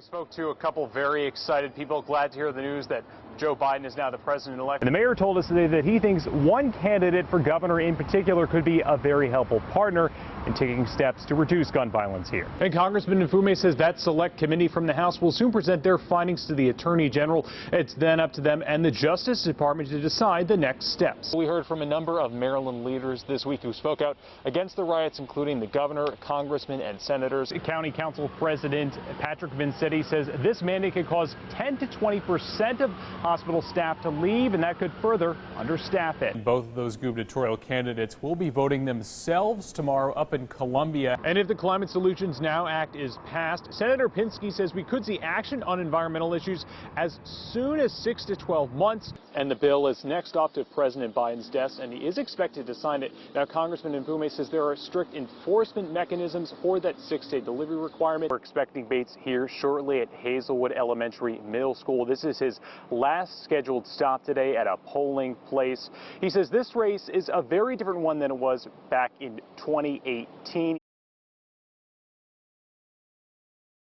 We spoke to a couple very excited people, glad to hear the news that Joe Biden is now the president-elect. The mayor told us today that he thinks one candidate for governor in particular could be a very helpful partner in taking steps to reduce gun violence here. And Congressman Mfume says that select committee from the House will soon present their findings to the Attorney General. It's then up to them and the Justice Department to decide the next steps. We heard from a number of Maryland leaders this week who spoke out against the riots, including the governor, congressmen, and senators. County Council President Patrick Vincetti says this mandate could cause 10 to 20% of hospital staff to leave, and that could further understaff it. Both of those gubernatorial candidates will be voting themselves tomorrow up in Columbia. And if the Climate Solutions Now Act is passed, Senator Pinsky says we could see action on environmental issues as soon as 6 to 12 months. And the bill is next off to President Biden's desk, and he is expected to sign it. Now, Congressman Mfume says there are strict enforcement mechanisms for that 6-day delivery requirement. We're expecting Bates here shortly at Hazelwood Elementary Middle School. This is his last scheduled stop today at a polling place. He says this race is a very different one than it was back in 2018.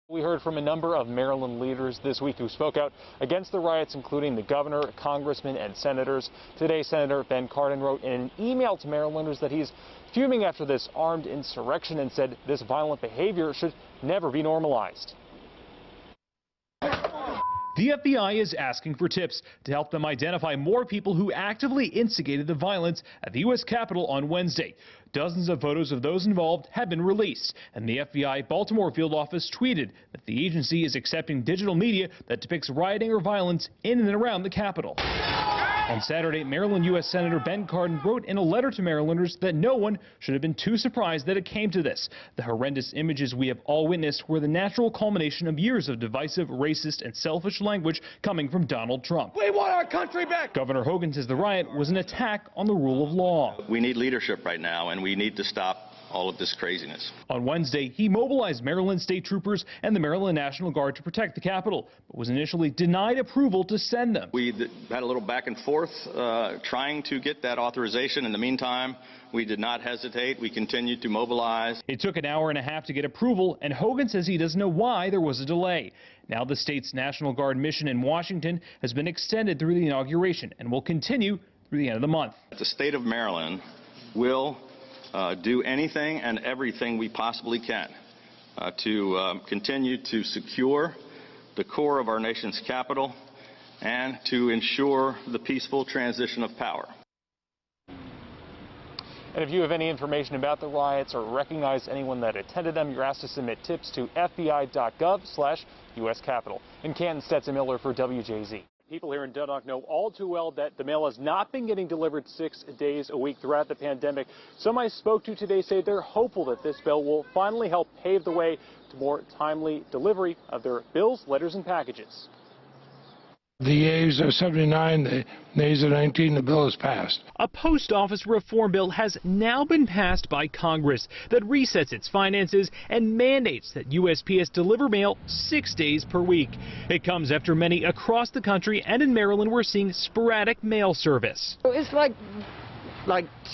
We heard from a number of Maryland leaders this week who spoke out against the riots, including the governor, congressmen, and senators. Today, Senator Ben Cardin wrote in an email to Marylanders that he's fuming after this armed insurrection and said this violent behavior should never be normalized. The FBI is asking for tips to help them identify more people who actively instigated the violence at the U.S. Capitol on Wednesday. Dozens of photos of those involved have been released, and the FBI Baltimore field office tweeted that the agency is accepting digital media that depicts rioting or violence in and around the Capitol. On Saturday, Maryland U.S. Senator Ben Cardin wrote in a letter to Marylanders that no one should have been too surprised that it came to this. The horrendous images we have all witnessed were the natural culmination of years of divisive, racist, and selfish language coming from Donald Trump. We want our country back! Governor Hogan says the riot was an attack on the rule of law. We need leadership right now, and we need to stop all of this craziness. On Wednesday, he mobilized Maryland state troopers and the Maryland National Guard to protect the Capitol, but was initially denied approval to send them. We had a little back and forth trying to get that authorization. In the meantime, we did not hesitate. We continued to mobilize. It took an hour and a half to get approval, and Hogan says he doesn't know why there was a delay. Now the state's National Guard mission in Washington has been extended through the inauguration and will continue through the end of the month. The state of Maryland will do anything and everything we possibly can to continue to secure the core of our nation's capital and to ensure the peaceful transition of power. And if you have any information about the riots or recognize anyone that attended them, you're asked to submit tips to fbi.gov/US Capitol. In Canton, Stetson Miller for WJZ. People here in Dundalk know all too well that the mail has not been getting delivered 6 days a week throughout the pandemic. Some I spoke to today say they're hopeful that this bill will finally help pave the way to more timely delivery of their bills, letters, and packages. The yeas are 79, the nays are 19, the bill is passed. A post office reform bill has now been passed by Congress that resets its finances and mandates that USPS deliver mail 6 days per week. It comes after many across the country and in Maryland were seeing sporadic mail service. It's like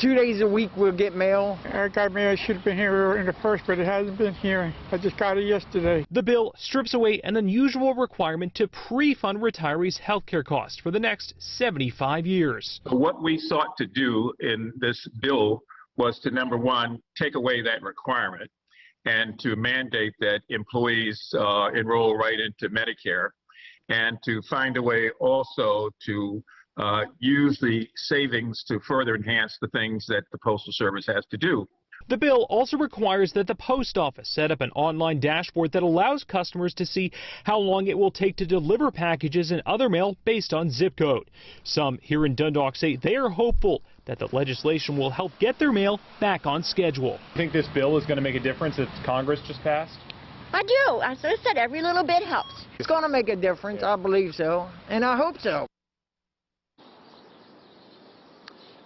2 days a week we'll get mail. I got mail. It should have been here in the first, but it hasn't been here. I just got it yesterday. The bill strips away an unusual requirement to pre-fund retirees' health care costs for the next 75 years. What we sought to do in this bill was to, number one, take away that requirement and to mandate that employees enroll right into Medicare, and to find a way also to use the savings to further enhance the things that the Postal Service has to do. The bill also requires that the post office set up an online dashboard that allows customers to see how long it will take to deliver packages and other mail based on zip code. Some here in Dundalk say they are hopeful that the legislation will help get their mail back on schedule. You think this bill is going to make a difference that Congress just passed? I do. As I said, every little bit helps. It's going to make a difference, I believe so, and I hope so.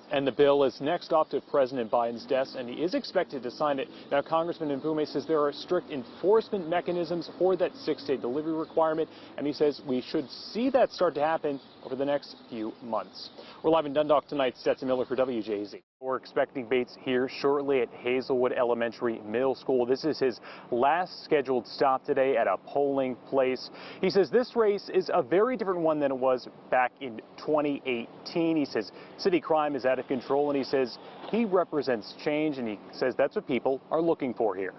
And the bill is next off to President Biden's desk, and he is expected to sign it. Now, Congressman Mfume says there are strict enforcement mechanisms for that 6-day delivery requirement, and he says we should see that start to happen over the next few months. We're live in Dundalk tonight. Stetson Miller for WJZ. We're expecting Bates here shortly at Hazelwood Elementary Middle School. This is his last scheduled stop today at a polling place. He says this race is a very different one than it was back in 2018. He says city crime is out of control, and he says he represents change, and he says that's what people are looking for here.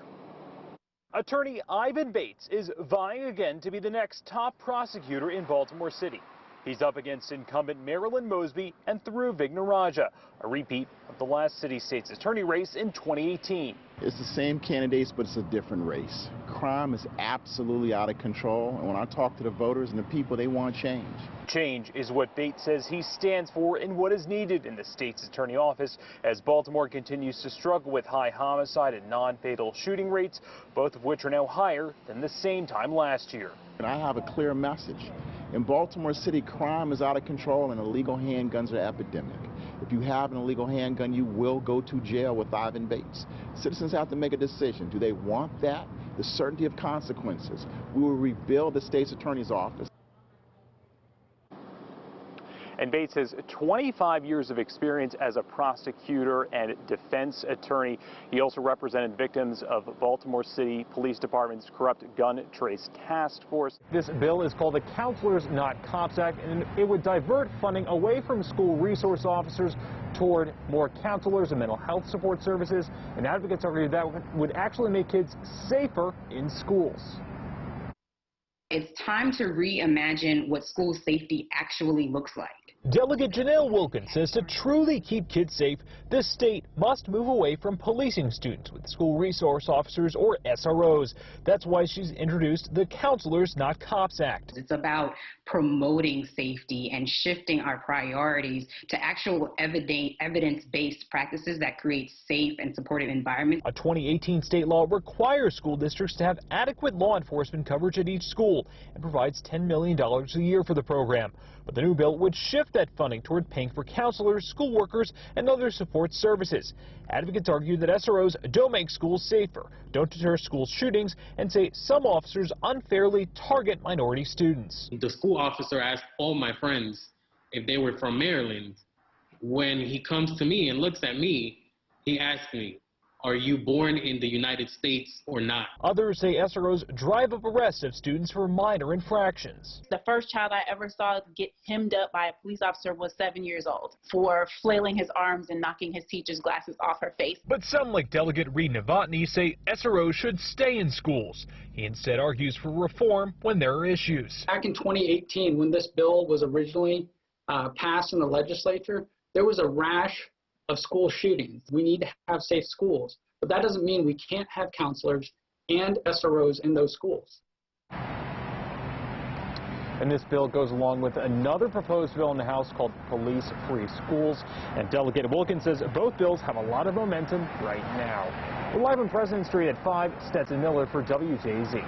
Attorney Ivan Bates is vying again to be the next top prosecutor in Baltimore City. He's up against incumbent Marilyn Mosby and Thuru Vignarajah, a repeat of the last city state's attorney race in 2018. It's the same candidates, but it's a different race. Crime is absolutely out of control, and when I talk to the voters and the people, they want change. Change is what Bates says he stands for and what is needed in the state's attorney office as Baltimore continues to struggle with high homicide and non-fatal shooting rates, both of which are now higher than the same time last year. And I have a clear message. In Baltimore City, crime is out of control and illegal handguns are epidemic. If you have an illegal handgun, you will go to jail with Ivan Bates. Citizens have to make a decision. Do they want that? The certainty of consequences. We will rebuild the state's attorney's office. And Bates has 25 years of experience as a prosecutor and defense attorney. He also represented victims of Baltimore City Police Department's corrupt gun trace task force. This bill is called the Counselors Not Cops Act, and it would divert funding away from school resource officers toward more counselors and mental health support services. And advocates argue that would actually make kids safer in schools. It's time to reimagine what school safety actually looks like. Delegate Janelle Wilkins says to truly keep kids safe, the state must move away from policing students with school resource officers or SROs. That's why she's introduced the Counselors Not Cops Act. It's about promoting safety and shifting our priorities to actual evidence-based practices that create safe and supportive environments. A 2018 state law requires school districts to have adequate law enforcement coverage at each school and provides $10 million a year for the program. But the new bill would shift that funding toward paying for counselors, school workers, and other support services. Advocates argue that SROs don't make schools safer, don't deter school shootings, and say some officers unfairly target minority students. The school officer asked all my friends if they were from Maryland. When he comes to me and looks at me, he asks me, "Are you born in the United States or not?" Others say SROs drive up arrests of students for minor infractions. The first child I ever saw get hemmed up by a police officer was 7 years old for flailing his arms and knocking his teacher's glasses off her face. But some, like Delegate Reed Novotny, say SROs should stay in schools. He instead argues for reform when there are issues. Back in 2018, when this bill was originally passed in the legislature, there was a rash of school shootings. We need to have safe schools, but that doesn't mean we can't have counselors and SROs in those schools. And this bill goes along with another proposed bill in the House called Police-Free Schools. And Delegate Wilkins says both bills have a lot of momentum right now. We're live on President Street at 5. Stetson Miller for WJZ.